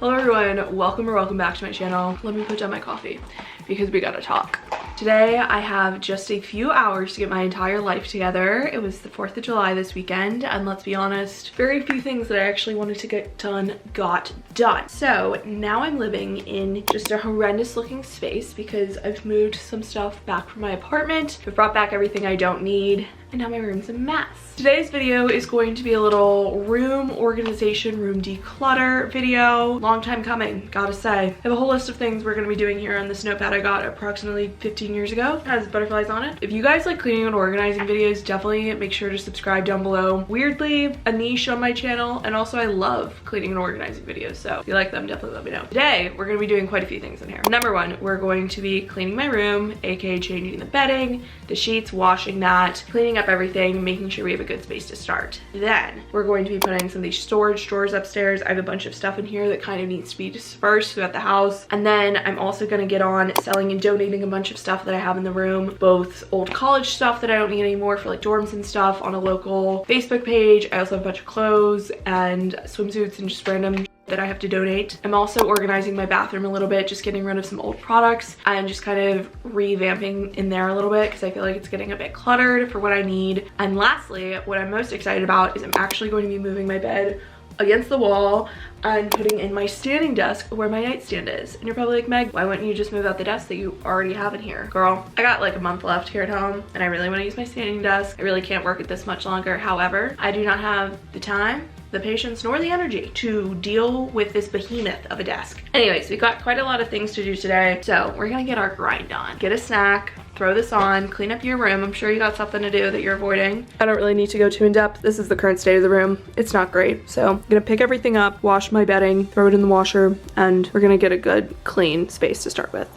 Hello everyone, welcome back to my channel. Let me put down my coffee because we gotta talk. Today I have just a few hours to get my entire life together. It was the 4th of July this weekend, and let's be honest, very few things that I actually wanted to get done got done. So now I'm living in just a horrendous looking space because I've moved some stuff back from my apartment. I've brought back everything I don't need, and now my room's a mess. Today's video is going to be a little room organization, room declutter video. Long time coming, gotta say. I have a whole list of things we're gonna be doing here on this notepad I got approximately 15 years ago. It has butterflies on it. If you guys like cleaning and organizing videos, definitely make sure to subscribe down below. Weirdly, a niche on my channel, and also I love cleaning and organizing videos, so if you like them, definitely let me know. Today, we're gonna be doing quite a few things in here. Number one, we're going to be cleaning my room, aka changing the bedding, the sheets, washing that, cleaning up everything, making sure we have a good space to start. Then we're going to be putting some of these storage drawers upstairs. I have a bunch of stuff in here that kind of needs to be dispersed throughout the house. And then I'm also going to get on selling and donating a bunch of stuff that I have in the room, both old college stuff that I don't need anymore for like dorms and stuff, on a local Facebook page. I also have a bunch of clothes and swimsuits and just random that I have to donate. I'm also organizing my bathroom a little bit, just getting rid of some old products and just kind of revamping in there a little bit because I feel like it's getting a bit cluttered for what I need. And lastly, what I'm most excited about is I'm actually going to be moving my bed against the wall and putting in my standing desk where my nightstand is. And you're probably like, Meg, why wouldn't you just move out the desk that you already have in here? Girl, I got like a month left here at home and I really want to use my standing desk. I really can't work at this much longer. However, I do not have the time, the patience, nor the energy to deal with this behemoth of a desk. Anyways, we got quite a lot of things to do today, so we're gonna get our grind on. Get a snack, throw this on, clean up your room. I'm sure you got something to do that you're avoiding. I don't really need to go too in depth. This is the current state of the room. It's not great. So I'm gonna pick everything up, wash my bedding, throw it in the washer, and we're gonna get a good clean space to start with.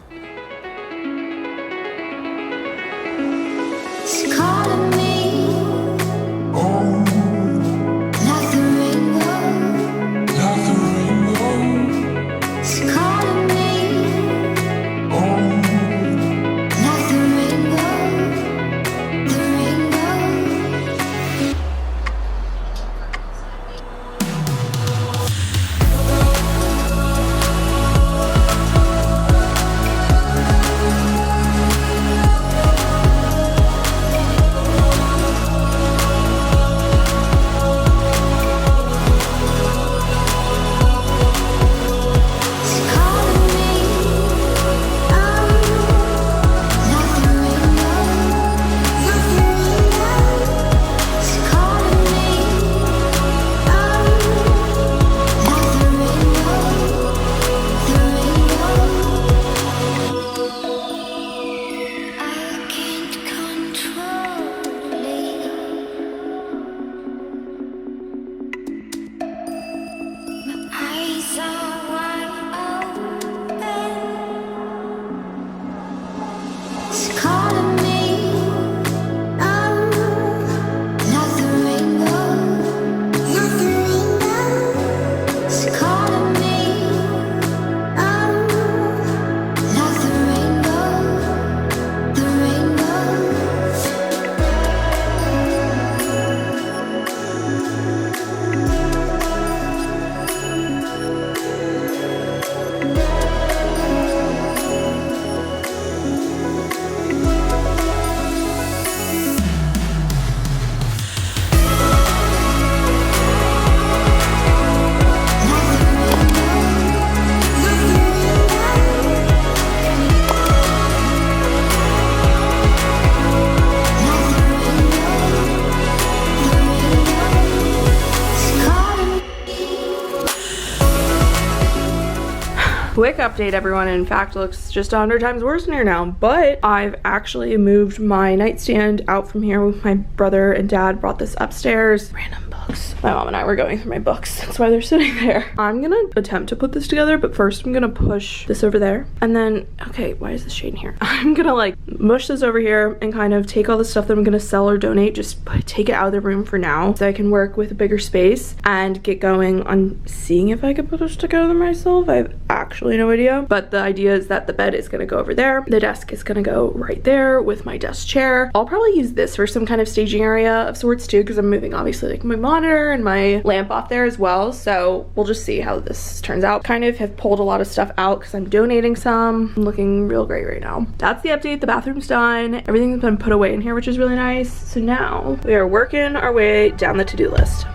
Quick update, everyone. In fact, it looks just 100 times worse in here now, but I've actually moved my nightstand out from here. My brother and dad brought this upstairs. Random books. My mom and I were going through my books. That's why they're sitting there. I'm gonna attempt to put this together, but first I'm gonna push this over there. And then, okay, why is this shade in here? I'm gonna like mush this over here and kind of take all the stuff that I'm gonna sell or donate, just take it out of the room for now so I can work with a bigger space and get going on seeing if I can put this together myself. I have actually no idea, but the idea is that the bed is gonna go over there. The desk is gonna go right there with my desk chair. I'll probably use this for some kind of staging area of sorts too, because I'm moving obviously like my monitor and my lamp off there as well. So we'll just see how this turns out. Kind of have pulled a lot of stuff out because I'm donating some. I'm looking real great right now. That's the update. The bathroom's done. Everything's been put away in here, which is really nice. So now we are working our way down the to-do list.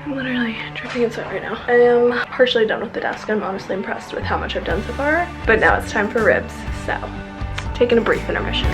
I'm literally dripping in sweat right now. I am partially done with the desk. I'm honestly impressed with how much I've done so far. But now it's time for ribs. So, taking a brief intermission.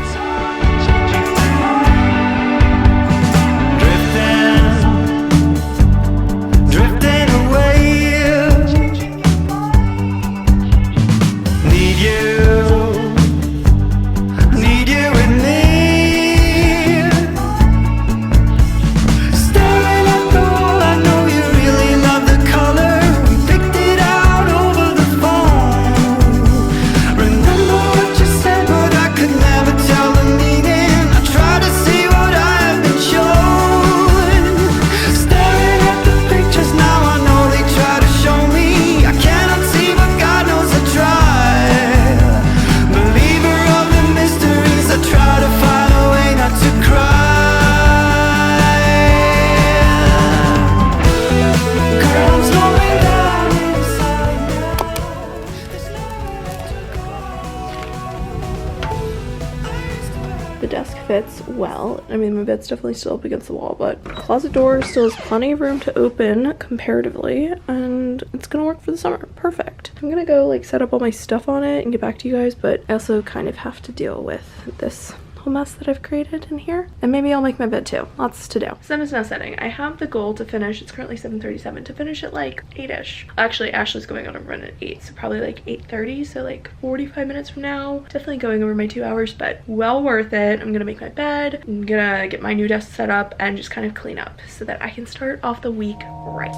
The desk fits well. I mean, my bed's definitely still up against the wall, but the closet door still has plenty of room to open comparatively, and it's gonna work for the summer. Perfect. I'm gonna go like set up all my stuff on it and get back to you guys, but I also kind of have to deal with this whole mess that I've created in here, and maybe I'll make my bed too. Lots to do. Sun is now setting. I have the goal to finish, it's currently 7:37, to finish at like 8ish. Actually, Ashley's going on a run at 8, so probably like 8:30, so like 45 minutes from now. Definitely going over my 2 hours, but well worth it. I'm gonna make my bed, I'm gonna get my new desk set up and just kind of clean up so that I can start off the week right.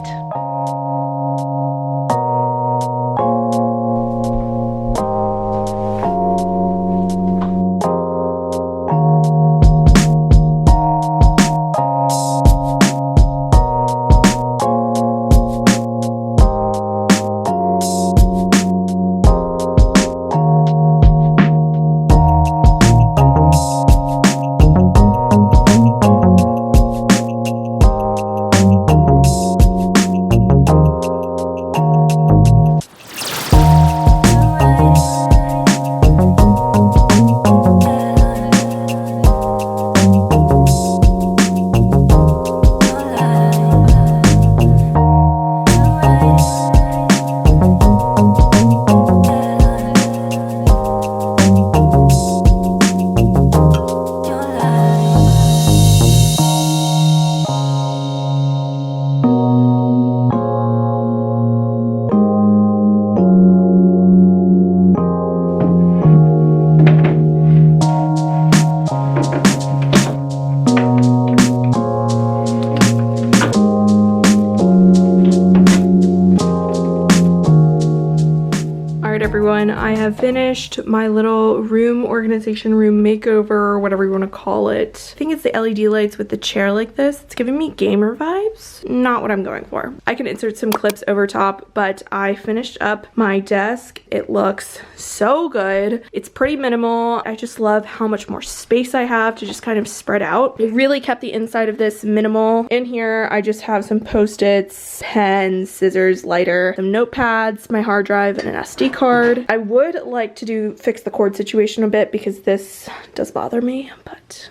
done. I have finished my little room organization, room makeover, whatever you want to call it. I think it's the LED lights with the chair like this. It's giving me gamer vibes. Not what I'm going for. I can insert some clips over top, but I finished up my desk. It looks so good. It's pretty minimal. I just love how much more space I have to just kind of spread out. I really kept the inside of this minimal. In here, I just have some Post-its, pens, scissors, lighter, some notepads, my hard drive, and an SD card. I would like to fix the cord situation a bit because this does bother me, but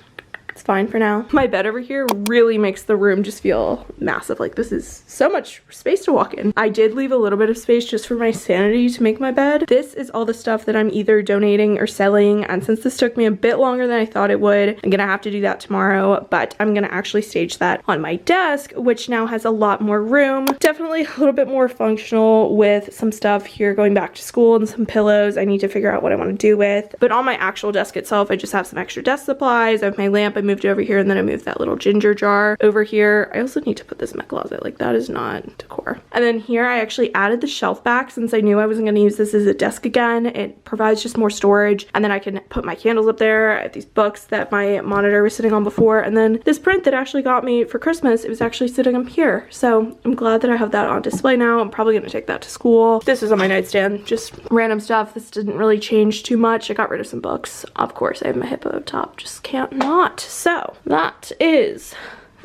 it's fine for now. My bed over here really makes the room just feel massive. Like, this is so much space to walk in. I did leave a little bit of space just for my sanity to make my bed. This is all the stuff that I'm either donating or selling, and since this took me a bit longer than I thought it would, I'm gonna have to do that tomorrow, but I'm gonna actually stage that on my desk, which now has a lot more room. Definitely a little bit more functional with some stuff here going back to school and some pillows I need to figure out what I want to do with. But on my actual desk itself, I just have some extra desk supplies. I have my lamp I moved over here, and then I moved that little ginger jar over here. I also need to put this in my closet. Like, that is not decor. And then here I actually added the shelf back since I knew I wasn't going to use this as a desk again. It provides just more storage, and then I can put my candles up there. I have these books that my monitor was sitting on before, and then this print that actually got me for Christmas, it was actually sitting up here. So I'm glad that I have that on display now. I'm probably going to take that to school. This is on my nightstand, just random stuff. This didn't really change too much. I got rid of some books. Of course, I have my hippo up top. Just can't not. So that is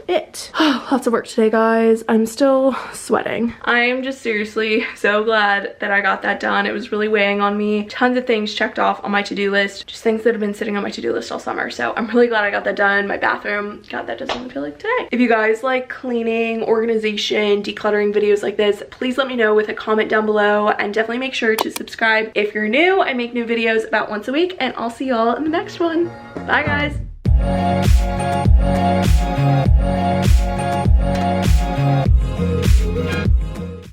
it. Lots of work today, guys. I'm still sweating. I am just seriously so glad that I got that done. It was really weighing on me. Tons of things checked off on my to-do list, just things that have been sitting on my to-do list all summer. So I'm really glad I got that done. My bathroom, God, that doesn't feel like today. If you guys like cleaning, organization, decluttering videos like this, please let me know with a comment down below, and definitely make sure to subscribe if you're new. I make new videos about once a week, and I'll see y'all in the next one. Bye, guys.